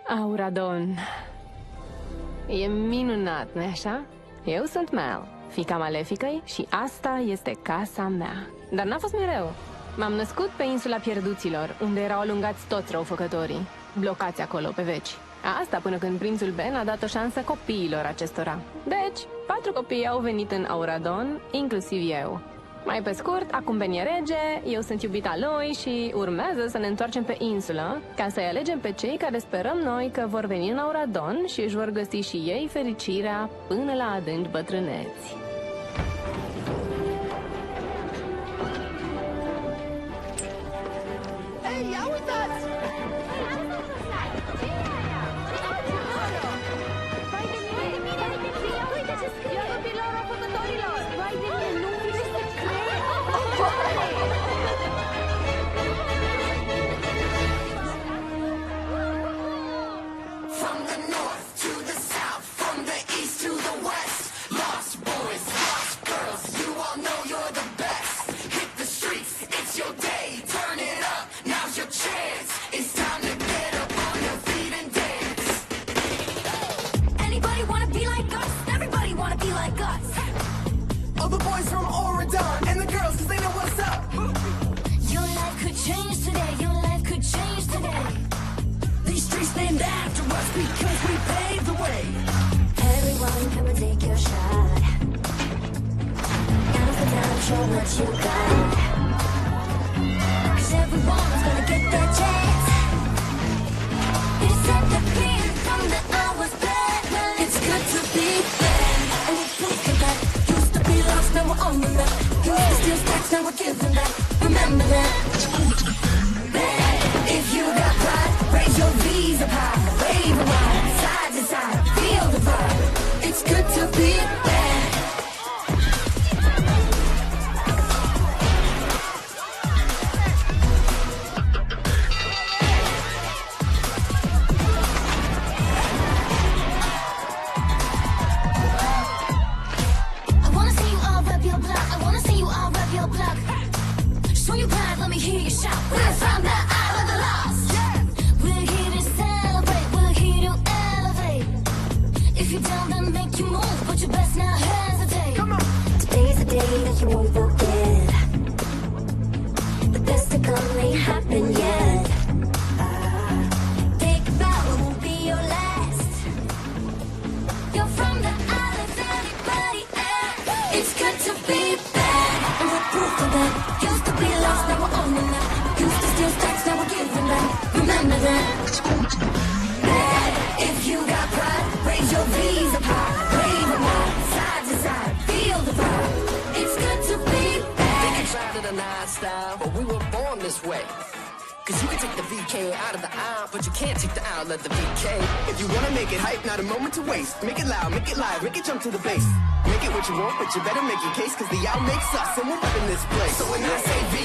Auradon. E minunat, nu-i așa? Eu sunt Mel, fiica Maleficăi, și asta este casa mea. Dar n-a fost mereu. M-am născut pe insula Pierduților, unde erau alungați toți răufăcătorii, blocați acolo pe veci. Asta până când prințul Ben a dat o șansă copiilor acestora. Deci, 4 copii au venit în Auradon, inclusiv eu. Mai pe scurt, acum Ben e rege, eu sunt iubita lui și urmează să ne întoarcem pe insulă ca să-i alegem pe cei care sperăm noi că vor veni în Auradon și își vor găsi și ei fericirea până la adânci bătrâneți. Ei, ia uitați! All the boys from Auradon and the girls, cause they know what's up. Your life could change today, your life could change today. These streets named after us because we paved the way. Everyone come and take your shot. Now's the time, show what you got. Cause everyone's gonna get their chance. You set the beat from the hours back. It's good to be bad. And we're proof of that. Used to be lost, now we're owning that. Used to steal stacks, now we're giving that. Remember that. Bad. If you got pride, raise your V's up high. Wave them wide, side to side. Feel the vibe. It's good to be bad. I wanna see you all rep your block. I wanna see you all rep your block. Show your pride, let me hear you shout. We're from the Isle of the Lost. We're here to celebrate, we're here to elevate. If you're down, then make you move, but you best not hesitate. Come on. Today's the day that you won't forget. The best to come ain't happened yet. Take a bow, it won't be your last. You're from the Isle of everybody else. It's good to be bad. And we're proof of that. Used to be lost, now we're owning that. Used to steal stacks, now we're giving that. Remember that. Bad. If you got pride, raise your V's up high. Wave them wide, side to side. Feel the vibe. It's good to be bad. They can try to deny style, but we were born this way. Cause you can take the VK out of the I, but you can't take the I out of the VK. If you wanna make it hype, not a moment to waste. Make it loud, make it live, make it jump to the bass. Make it what you want, but you better make your case, cause the out makes us, and we're up in this place. So when I say V,